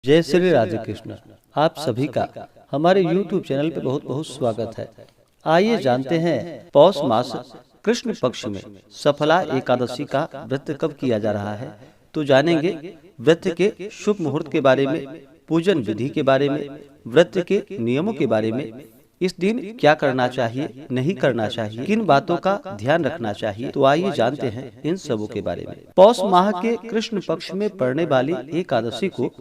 जय श्री राधे कृष्ण। आप सभी का हमारे YouTube चैनल पे बहुत बहुत स्वागत है। आइए जानते हैं पौष मास कृष्ण पक्ष में सफला एकादशी का व्रत कब किया जा रहा है। तो जानेंगे व्रत के शुभ मुहूर्त के बारे में, पूजन विधि के बारे में, व्रत के नियमों के बारे में, इस दिन क्या करना चाहिए, नहीं करना चाहिए, किन बातों का ध्यान रखना चाहिए। तो आइए जानते हैं इन सबों के बारे में। पौष माह के कृष्ण पक्ष में पड़ने वाली एकादशी को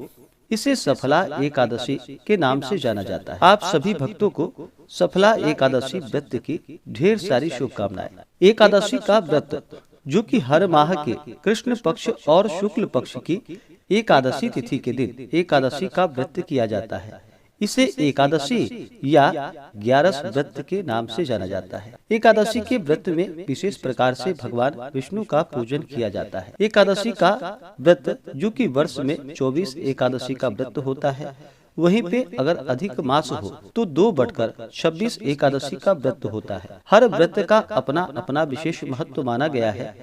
इसे सफला एकादशी के नाम से जाना जाता है। आप सभी भक्तों को सफला एकादशी व्रत की ढेर सारी शुभकामनाएं। एकादशी का व्रत जो कि हर माह के कृष्ण पक्ष और शुक्ल पक्ष की एकादशी तिथि के दिन एकादशी का व्रत किया जाता है। इसे एकादशी या 11 व्रत के नाम से जाना जाता है। एकादशी के व्रत में विशेष प्रकार से भगवान विष्णु का पूजन किया जाता है। एकादशी का व्रत जो कि वर्ष में 24 एकादशी का व्रत होता है, वहीं पे अगर अधिक मास हो तो 2/26 एकादशी का व्रत होता है। हर व्रत का अपना अपना विशेष महत्व माना गया है।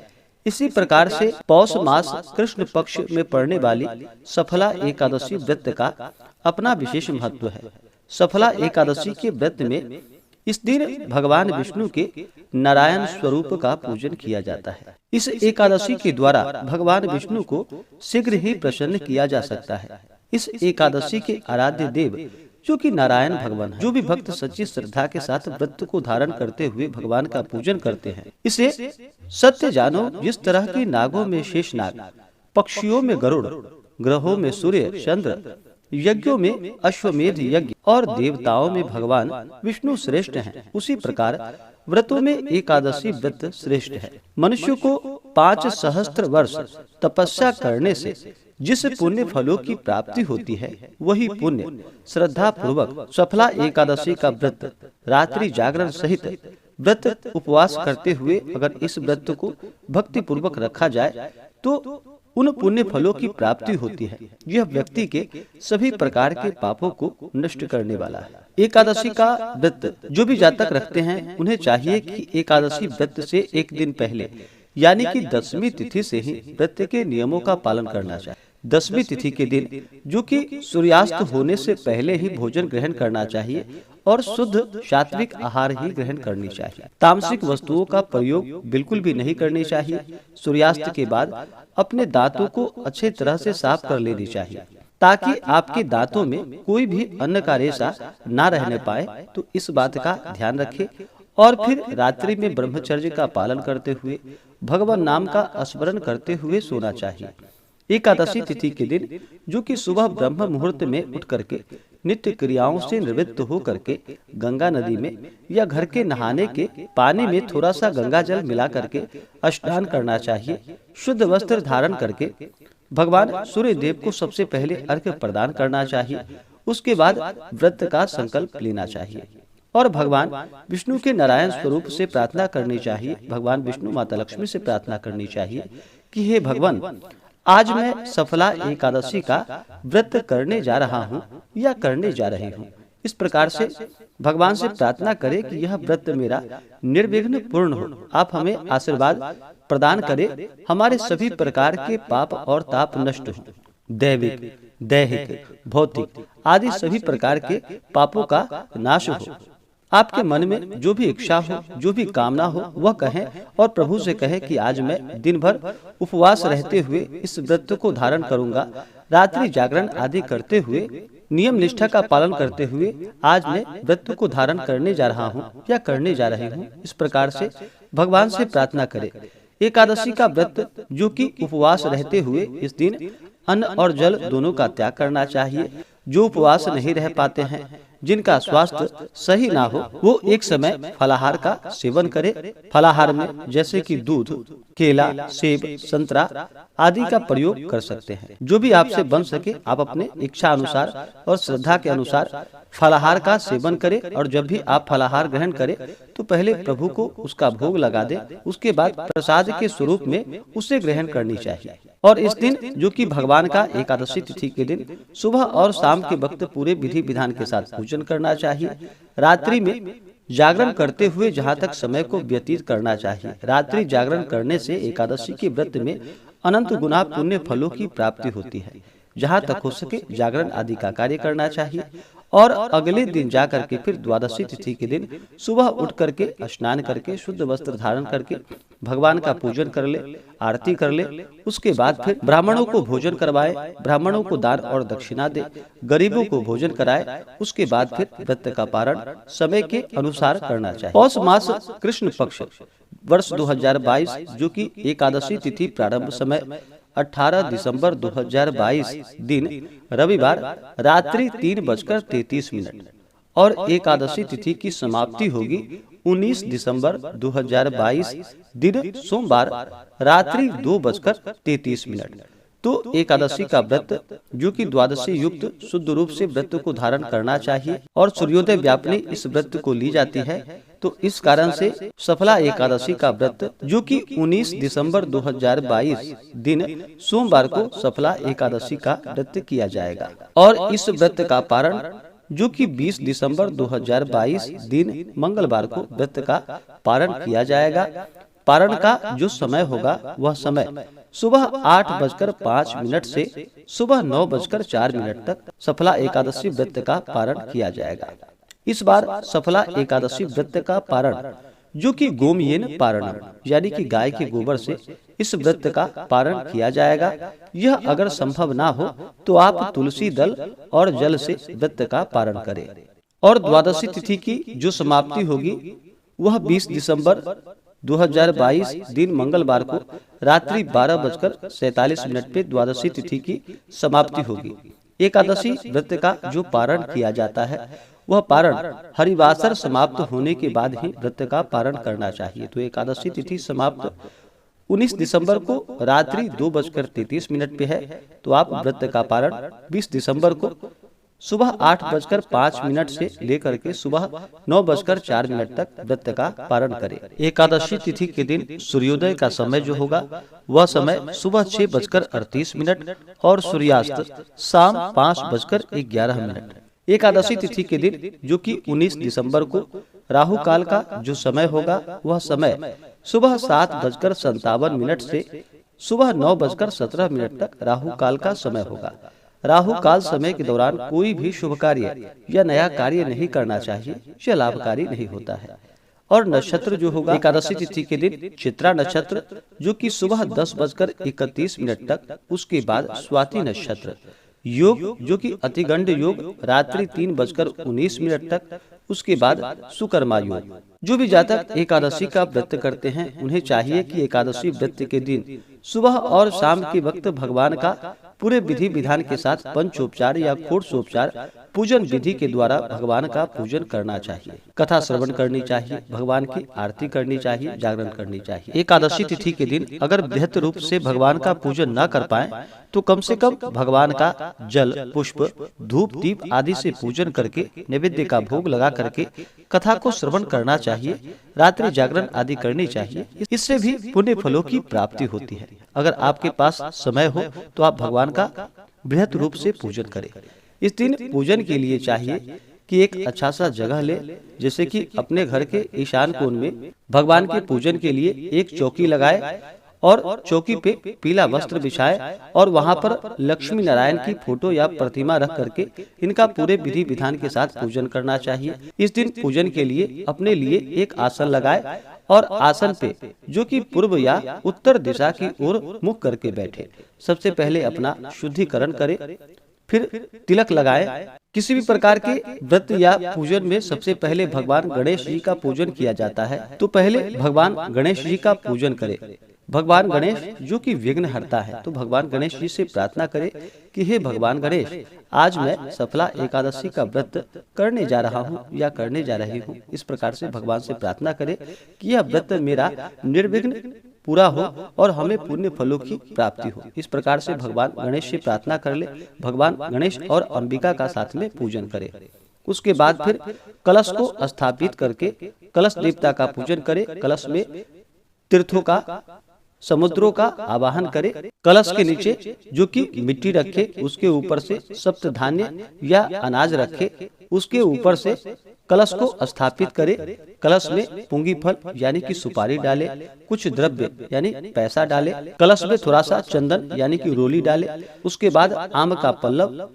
इसी प्रकार से पौष मास कृष्ण पक्ष में पड़ने वाली सफला एकादशी व्रत का अपना विशेष महत्व है। सफला एकादशी के व्रत में इस दिन भगवान विष्णु के नारायण स्वरूप का पूजन किया जाता है। इस एकादशी के द्वारा भगवान विष्णु को शीघ्र ही प्रसन्न किया जा सकता है। इस एकादशी के आराध्य देव जो कि नारायण भगवान है। जो भी भक्त सच्ची श्रद्धा के साथ व्रत को धारण करते हुए भगवान का पूजन करते हैं, इसे सत्य जानो। जिस तरह की नागों में शेष नाग, पक्षियों में गरुड़, ग्रहों में सूर्य चंद्र, यज्ञों में अश्वमेध यज्ञ और देवताओं में भगवान विष्णु श्रेष्ठ हैं, उसी प्रकार व्रतों में एकादशी व्रत श्रेष्ठ है। मनुष्य को 5 सहस्त्र वर्ष तपस्या करने से जिस पुण्य फलों की प्राप्ति होती है, वही पुण्य श्रद्धा पूर्वक सफला एकादशी का व्रत रात्रि जागरण सहित व्रत उपवास करते हुए अगर इस व्रत को भक्ति पूर्वक रखा जाए तो उन पुण्य फलों की प्राप्ति होती है। यह व्यक्ति के सभी प्रकार के पापों को नष्ट करने वाला है। एकादशी का व्रत जो भी जातक रखते हैं, उन्हें चाहिए कि एकादशी व्रत से एक दिन पहले यानी कि 10वीं तिथि से ही व्रत के नियमों का पालन करना चाहिए। 10वीं तिथि के दिन जो कि सूर्यास्त होने से पहले ही भोजन ग्रहण करना चाहिए और शुद्ध सात्विक आहार ही ग्रहण करनी चाहिए। तामसिक वस्तुओं का प्रयोग बिल्कुल भी नहीं करनी चाहिए। सूर्यास्त के बाद अपने दांतों को अच्छे तरह से साफ कर लेनी चाहिए ताकि आपके दांतों में कोई भी अन्न का रेशा ना रहने पाए। तो इस बात का ध्यान रखें और फिर रात्रि में ब्रह्मचर्य का पालन करते हुए भगवान नाम का स्मरण करते हुए सोना चाहिए। एकादशी तिथि के दिन जो कि सुबह ब्रह्म मुहूर्त में उठ करके नित्य क्रियाओं से निवृत्त हो करके गंगा नदी में या घर के नहाने के पानी में थोड़ा सा गंगा जल मिला करके स्नान करना चाहिए। शुद्ध वस्त्र धारण करके भगवान सूर्य देव को सबसे पहले अर्घ्य प्रदान करना चाहिए। उसके बाद व्रत का संकल्प लेना चाहिए और भगवान विष्णु के नारायण स्वरूप से प्रार्थना करनी चाहिए। भगवान विष्णु माता लक्ष्मी से प्रार्थना करनी चाहिए कि हे भगवान, आज मैं सफला एकादशी का व्रत करने जा रहा हूँ या करने जा रही हूँ। इस प्रकार से भगवान से प्रार्थना करें कि यह व्रत मेरा निर्विघ्न पूर्ण हो। आप हमें आशीर्वाद प्रदान करें, हमारे सभी प्रकार के पाप और ताप नष्ट हो। दैविक, दैहिक, भौतिक आदि सभी प्रकार के पापों का नाश हो। आपके मन में जो भी इच्छा हो, जो भी कामना हो, वह कहें और प्रभु से कहें कि आज मैं दिन भर उपवास रहते हुए इस व्रत को धारण करूंगा। रात्रि जागरण आदि करते हुए नियम निष्ठा का पालन करते हुए आज मैं व्रत को धारण करने जा रहा हूँ या करने जा रही हूँ। इस प्रकार से भगवान से प्रार्थना करें। एकादशी का व्रत जो कि उपवास रहते हुए इस दिन अन्न और जल दोनों का त्याग करना चाहिए। जो उपवास नहीं रह पाते हैं, जिनका स्वास्थ्य सही ना हो, वो एक समय फलाहार का सेवन करे। फलाहार में जैसे कि दूध, केला, सेब, संतरा आदि का प्रयोग कर सकते हैं। जो भी आपसे बन सके आप अपने इच्छा अनुसार और श्रद्धा के अनुसार फलाहार का सेवन करें। और जब भी आप फलाहार ग्रहण करें तो पहले प्रभु को उसका भोग लगा दें, उसके बाद प्रसाद के स्वरूप में उसे ग्रहण करनी चाहिए। और इस दिन जो कि भगवान का एकादशी तिथि के दिन सुबह और शाम के वक्त पूरे विधि विधान के साथ पूजन करना चाहिए। रात्रि में जागरण करते हुए जहाँ तक समय को व्यतीत करना चाहिए। रात्रि जागरण करने से एकादशी के व्रत में अनंत गुना पुण्य फलों की प्राप्ति होती है। जहाँ तक हो सके जागरण आदि का कार्य करना चाहिए और अगले दिन जाकर के फिर द्वादशी तिथि के दिन सुबह उठ करके स्नान करके शुद्ध वस्त्र धारण करके भगवान का पूजन कर ले, आरती कर ले। उसके बाद फिर ब्राह्मणों को भोजन करवाए, ब्राह्मणों को दान और दक्षिणा दे, गरीबों को भोजन कराए। उसके बाद फिर व्रत का पारण समय के अनुसार करना चाहिए। पौष मास कृष्ण पक्ष वर्ष 2022 जो कि एकादशी तिथि प्रारंभ समय 18 दिसंबर 2022 दिन रविवार रात्रि 3:33 और एकादशी तिथि की समाप्ति होगी 19 दिसंबर 2022 दिन सोमवार रात्रि 2:33। तो एकादशी का व्रत जो कि द्वादशी युक्त शुद्ध रूप से व्रत को धारण करना चाहिए और सूर्योदय व्यापनी इस व्रत को ली जाती है। तो इस कारण से सफला एकादशी का व्रत जो कि 19 दिसंबर 2022 दिन सोमवार को सफला एकादशी का व्रत किया जाएगा और इस व्रत का पारण जो कि 20 दिसंबर 2022 दिन मंगलवार को व्रत का पारण किया जाएगा। पारण का जो समय होगा वह समय सुबह 8:05 से सुबह 9:04 तक सफला एकादशी व्रत का पारण किया जाएगा। इस बार सफला एकादशी व्रत का पारण जो कि गोमयेन पारणम यानी कि गाय के गोबर से इस व्रत का पारण किया जाएगा। यह अगर संभव ना हो तो आप तुलसी दल और जल से व्रत का पारण करें। और द्वादशी तिथि की जो समाप्ति होगी वह 20 दिसंबर 2022 दिन मंगलवार को रात्रि 12:47 पे द्वादशी तिथि की समाप्ति होगी। एकादशी व्रत का जो पारण किया जाता है वह पारण हरिवासर समाप्त होने के बाद ही व्रत का पारण करना चाहिए। तो एकादशी तिथि समाप्त 19 दिसंबर को रात्रि 2:33 पे है, तो आप व्रत का पारण 20 दिसंबर को सुबह 8:05 से लेकर के सुबह 9:04 तक व्रत का पारण करें। एकादशी तिथि के दिन सूर्योदय का समय जो होगा वह समय सुबह 6:38 और सूर्यास्त शाम 5:11। एकादशी तिथि के दिन जो कि 19 दिसंबर को राहु काल का जो समय होगा वह समय सुबह 7:57 से सुबह 9:17 तक राहु काल का समय होगा। राहु काल समय के दौरान कोई भी शुभ कार्य या नया कार्य नहीं करना चाहिए, यह लाभकारी नहीं होता है। और नक्षत्र जो होगा एकादशी तिथि के दिन चित्रा नक्षत्र जो कि सुबह 10:31 तक, उसके बाद स्वाति नक्षत्र, योग जो कि अतिगंड योग रात्रि 3:19 तक, उसके बाद सुकर्मा योग। जो भी जातक एकादशी का व्रत करते हैं उन्हें चाहिए कि एकादशी व्रत के दिन सुबह और शाम के वक्त भगवान का पूरे विधि विधान के साथ पंचोपचार या षोडशोपचार पूजन विधि के द्वारा भगवान का पूजन करना चाहिए। कथा श्रवण करनी चाहिए, भगवान की आरती करनी चाहिए, जागरण करनी चाहिए। एकादशी तिथि के दिन अगर बृहत रूप से भगवान का पूजन न कर पाए तो कम से कम भगवान का जल, पुष्प, धूप, दीप आदि से पूजन करके नैवेद्य का भोग लगा करके कथा को श्रवण करना चाहिए, रात्रि जागरण आदि करनी चाहिए। इससे भी पुण्य फलों की प्राप्ति होती है। अगर आपके पास समय हो तो आप भगवान का बृहत रूप से पूजन करें। इस दिन पूजन के लिए चाहिए कि एक अच्छा सा जगह ले, जैसे कि अपने घर के ईशान कोण में भगवान के पूजन के लिए एक चौकी लगाए और चौकी पे पीला वस्त्र बिछाए और वहां पर लक्ष्मी नारायण की फोटो या प्रतिमा रख करके इनका पूरे विधि विधान के साथ पूजन करना चाहिए। इस दिन पूजन के लिए अपने लिए एक आसन लगाए और आसन पे जो कि पूर्व या उत्तर दिशा की ओर मुख करके बैठे। सबसे पहले अपना शुद्धिकरण करे, फिर तिलक लगाए। किसी भी प्रकार के व्रत या पूजन में सबसे पहले भगवान गणेश जी का पूजन किया जाता है, तो पहले भगवान गणेश जी का पूजन करें। भगवान गणेश जो कि विघ्न हरता है, तो भगवान गणेश जी से प्रार्थना करें कि हे भगवान गणेश, आज मैं सफला एकादशी का व्रत करने जा रहा हूँ या करने जा रही हूँ। इस प्रकार से भगवान से प्रार्थना करें कि यह व्रत मेरा निर्विघ्न पूरा हो और हमें पुण्य फलों की प्राप्ति हो। इस प्रकार से भगवान गणेश से प्रार्थना कर ले। भगवान गणेश और अंबिका का साथ में पूजन करे। उसके बाद फिर कलश को स्थापित करके कलश देवता का पूजन करे। कलश में तीर्थों का, समुद्रों का आवाहन करे। कलश के नीचे जो कि मिट्टी रखे, उसके ऊपर से सप्त धान्य या अनाज रखे। उसके ऊपर से कलश को स्थापित करे। कलश में पुंगी फल यानी कि सुपारी डाले, कुछ द्रव्य यानी पैसा डाले, कलश में थोड़ा सा चंदन यानी कि रोली डाले। उसके बाद आम का पल्लव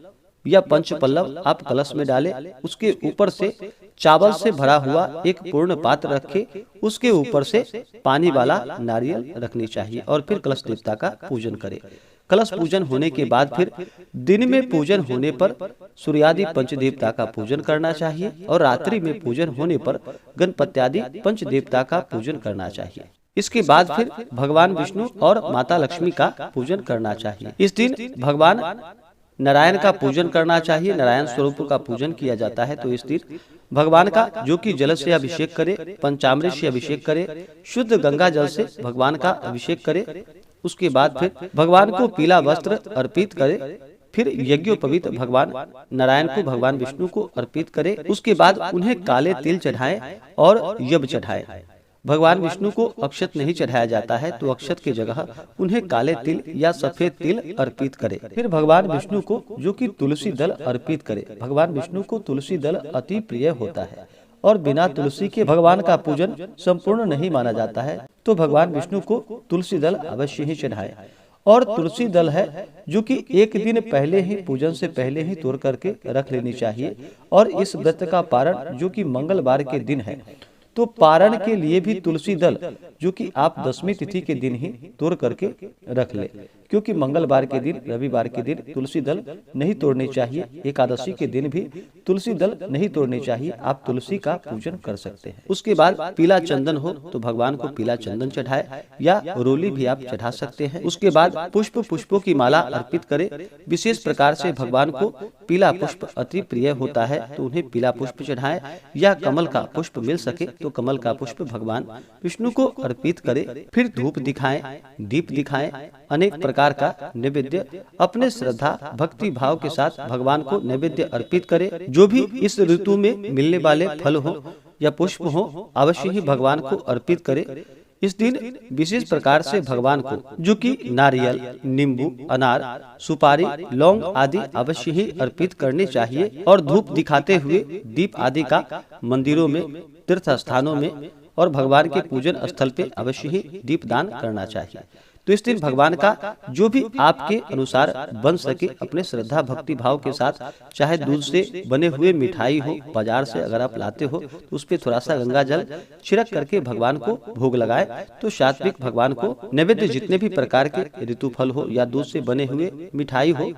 या पंच पल्लव आप कलश में डाले। उसके ऊपर से चावल से भरा हुआ एक पूर्ण पात्र रखे, उसके ऊपर से पानी वाला नारियल रखनी चाहिए और फिर कलश देवता का पूजन करे। कलश पूजन होने के बाद फिर दिन में पूजन होने पर सूर्यादि पंच देवता का पूजन करना चाहिए और रात्रि में पूजन होने पर गणपत्यादि पंच देवता का पूजन करना चाहिए। इसके बाद फिर भगवान विष्णु और माता लक्ष्मी का पूजन करना चाहिए। इस दिन भगवान नारायण का पूजन करना चाहिए। नारायण स्वरूप का पूजन किया जाता है। तो इस दिन भगवान का जो कि जल से अभिषेक करे, पंचामृत से अभिषेक करे, शुद्ध गंगा जल से भगवान का अभिषेक करे। उसके बाद फिर भगवान को पीला वस्त्र अर्पित करे। फिर यज्ञोपवीत भगवान नारायण को भगवान विष्णु को अर्पित करे। उसके बाद उन्हें काले तिल चढ़ाए और यब चढ़ाए। भगवान विष्णु को अक्षत नहीं चढ़ाया जाता है, तो अक्षत की जगह उन्हें काले तिल या सफेद तिल अर्पित करे। फिर भगवान विष्णु को जो कि तुलसी दल अर्पित करे। भगवान विष्णु को तुलसी दल अति प्रिय होता है और बिना तुलसी के भगवान का पूजन संपूर्ण नहीं माना जाता है। तो भगवान विष्णु को तुलसी दल अवश्य ही चढ़ाए। और तुलसी दल है जो कि एक दिन पहले ही पूजन से पहले ही तोड़ करके रख लेनी चाहिए। और इस व्रत का पारण जो कि मंगलवार के दिन है, तो पारण के लिए भी तुलसी दल जो कि आप 10वीं तिथि के दिन ही तोड़ करके रख ले, क्योंकि मंगलवार के दिन, रविवार के दिन तुलसी दल नहीं तोड़नी चाहिए। एकादशी के दिन भी तुलसी दल नहीं तोड़नी चाहिए। आप तुलसी का पूजन कर सकते हैं। उसके बाद पीला चंदन हो तो भगवान को पीला चंदन चढ़ाए या रोली भी आप चढ़ा सकते हैं। उसके बाद पुष्पों की माला अर्पित करे। विशेष प्रकार से भगवान को पीला पुष्प अति प्रिय होता है, तो उन्हें पीला पुष्प चढ़ाए या कमल का पुष्प मिल सके तो कमल का पुष्प भगवान विष्णु को अर्पित करे। फिर धूप दिखाएं, दीप दिखाएं, अनेक प्रकार का नैवेद्य अपने श्रद्धा भक्ति भाव के साथ भगवान को नैवेद्य अर्पित करे। जो भी इस ऋतु में मिलने वाले फल हो या पुष्प हो अवश्य ही भगवान को अर्पित करे। इस दिन विशेष प्रकार से भगवान को जो कि नारियल, नींबू, अनार, सुपारी, लौंग आदि अवश्य ही अर्पित करने चाहिए। और धूप दिखाते हुए दीप आदि का मंदिरों में, तीर्थ स्थानों में और भगवान के पूजन स्थल पे अवश्य ही दीपदान करना चाहिए। तो इस दिन भगवान का जो भी आपके अनुसार बन सके अपने श्रद्धा भक्ति भाव के साथ, चाहे दूध से बने हुए मिठाई हो, बाजार से अगर आप लाते हो तो उस पे थोड़ा सा गंगा जल छिड़क करके भगवान को भोग लगाए। तो सात्विक भगवान को नैवेद्य जितने भी प्रकार के ऋतु फल हो या दूध से बने हुए मिठाई हो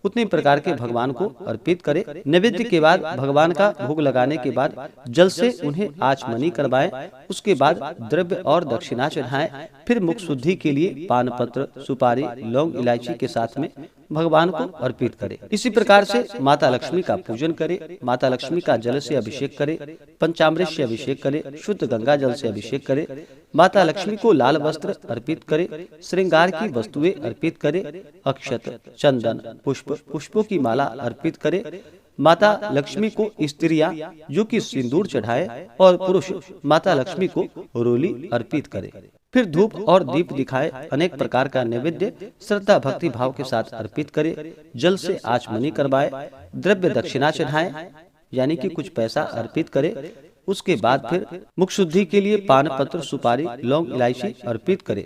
उतने प्रकार के भगवान को अर्पित करे। नैवेद्य के बाद भगवान का भोग लगाने के बाद जल से उन्हें आचमनी करवाएं। उसके बाद द्रव्य और दक्षिणा चढ़ाएं। फिर मुख शुद्धि के लिए पान पत्र, सुपारी, लौंग, इलायची के साथ में भगवान को अर्पित करे। इसी प्रकार से माता लक्ष्मी का पूजन करे। माता लक्ष्मी का जल से अभिषेक करे, पंचामृत से अभिषेक करे, शुद्ध गंगा जल से अभिषेक करे। माता लक्ष्मी को लाल वस्त्र अर्पित करे, श्रृंगार की वस्तुएं अर्पित करे, अक्षत, चंदन, पुष्पों की माला अर्पित करे। माता लक्ष्मी को स्त्रियां जो कि सिंदूर चढ़ाए और पुरुष माता लक्ष्मी को रोली अर्पित करे। फिर धूप और दीप दिखाए, अनेक प्रकार का नैवेद्य श्रद्धा भक्ति भाव के साथ अर्पित करे। जल से आचमनी करवाए, द्रव्य दक्षिणा चढ़ाए यानी कि कुछ पैसा अर्पित करे। उसके बाद फिर मुख शुद्धि के लिए पान पत्र, सुपारी, लौंग, इलायची अर्पित करे।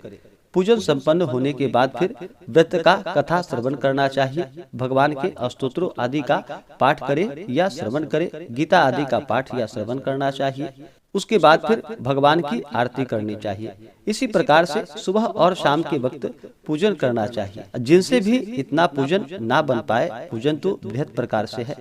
पूजन संपन्न होने के बाद फिर व्रत का कथा श्रवण करना चाहिए। भगवान के स्तोत्रों आदि का पाठ करे या श्रवण करे, गीता आदि का पाठ या श्रवण करना चाहिए। उसके बाद फिर भगवान की आरती करनी चाहिए। इसी प्रकार से सुबह और शाम के वक्त पूजन करना चाहिए। जिनसे भी इतना पूजन ना बन पाए, पूजन तो बृहद प्रकार से है,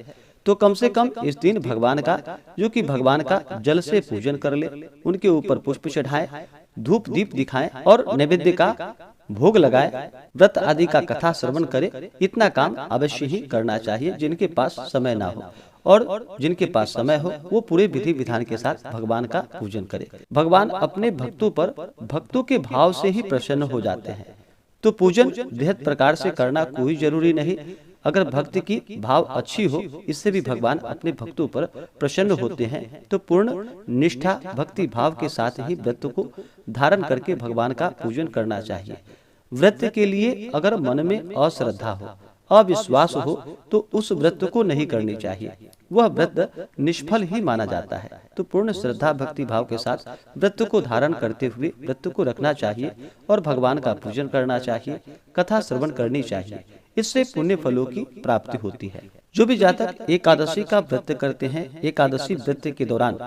तो कम से कम इस दिन भगवान का जो कि भगवान का जल से पूजन कर ले, उनके ऊपर पुष्प चढ़ाए, धूप दीप दिखाएं और नैवेद्य का भोग लगाए, व्रत आदि का कथा श्रवण करे। इतना काम अवश्य ही करना चाहिए। जिनके पास समय ना हो और जिनके पास समय हो वो पूरे विधि विधान के साथ भगवान का पूजन करे। भगवान अपने भक्तों पर भक्तों के भाव से ही प्रसन्न हो जाते हैं। तो पूजन बृहद प्रकार से करना कोई जरूरी नहीं। अगर भक्ति की भाव अच्छी हो, इससे भी भगवान अपने भक्तों पर प्रसन्न होते हैं। तो पूर्ण निष्ठा भक्ति भाव के साथ ही व्रत को धारण करके भगवान का पूजन करना चाहिए। व्रत के लिए अगर मन में अश्रद्धा हो, अविश्वास हो तो उस व्रत को नहीं करनी चाहिए, वह व्रत निष्फल ही माना जाता है। तो पूर्ण श्रद्धा भक्ति भाव के साथ व्रत को धारण करते हुए व्रत को रखना चाहिए और भगवान का पूजन करना चाहिए, कथा श्रवण करनी चाहिए। इससे पुण्य फलों की प्राप्ति होती है। जो भी जातक एकादशी का व्रत करते हैं, एकादशी व्रत के दौरान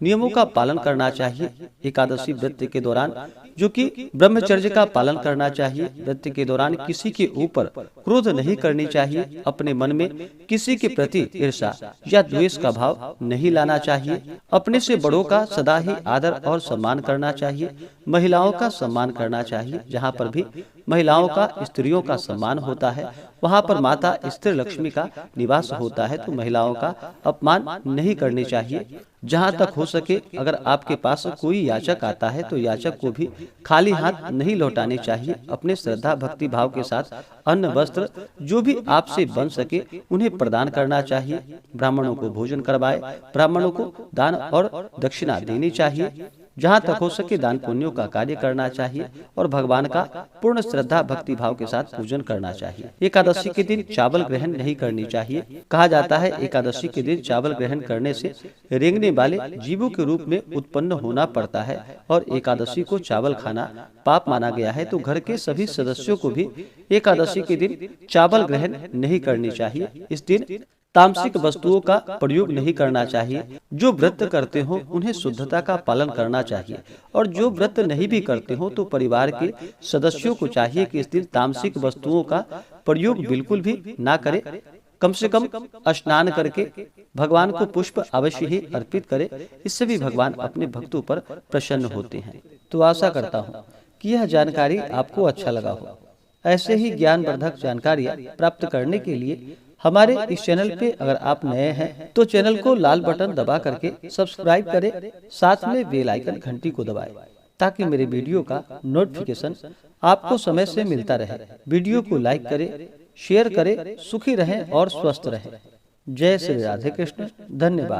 नियमों का पालन करना चाहिए। एकादशी व्रत के दौरान जो कि ब्रह्मचर्य का पालन करना चाहिए। व्रत के दौरान किसी के ऊपर क्रोध नहीं करनी चाहिए। अपने मन में किसी के प्रति ईर्ष्या या द्वेष का भाव नहीं लाना चाहिए। अपने से बड़ों का सदा ही आदर और सम्मान करना चाहिए। महिलाओं का सम्मान करना चाहिए। जहाँ पर भी महिलाओं का, स्त्रियों का सम्मान होता है, वहाँ पर माता स्त्री लक्ष्मी का निवास होता है। तो महिलाओं का अपमान नहीं करनी चाहिए। जहाँ तक हो सके, अगर आपके पास कोई याचक आता है तो याचक को भी खाली हाथ नहीं लौटाने चाहिए। अपने श्रद्धा भक्ति भाव के साथ अन्न वस्त्र जो भी आपसे बन सके उन्हें प्रदान करना चाहिए। ब्राह्मणों को भोजन करवाए, ब्राह्मणों को दान और दक्षिणा देनी चाहिए। जहाँ तक हो सके दान पुण्यों का कार्य करना चाहिए और भगवान का पूर्ण श्रद्धा भक्ति भाव के साथ पूजन करना चाहिए। एकादशी के दिन चावल ग्रहण नहीं करनी चाहिए। कहा जाता है एकादशी के दिन चावल ग्रहण करने से रेंगने वाले जीवों के रूप में उत्पन्न होना पड़ता है और एकादशी को चावल खाना पाप माना गया है। तो घर के सभी सदस्यों को भी एकादशी के दिन चावल ग्रहण नहीं करनी चाहिए। इस दिन तामसिक वस्तुओं का प्रयोग नहीं करना चाहिए। जो व्रत करते हो उन्हें शुद्धता का पालन करना चाहिए और जो व्रत नहीं भी करते हो तो परिवार के सदस्यों को चाहिए कि इस दिन तामसिक वस्तुओं का प्रयोग बिल्कुल भी ना करें। कम से कम स्नान करके भगवान को पुष्प अवश्य ही अर्पित करें। इससे भी भगवान अपने भक्तों पर प्रसन्न होते हैं। तो आशा करता हूँ कि यह जानकारी आपको अच्छा लगा हो। ऐसे ही ज्ञानवर्धक जानकारियाँ प्राप्त करने के लिए हमारे इस चैनल पे अगर आप नए हैं तो चैनल को लाल बटन दबा करके सब्सक्राइब करें, साथ में बेल आइकन घंटी को दबाएं ताकि मेरे वीडियो का नोटिफिकेशन आपको समय से मिलता रहे। वीडियो को लाइक करें, शेयर करें। सुखी रहें और स्वस्थ रहें। जय श्री राधे कृष्ण। धन्यवाद।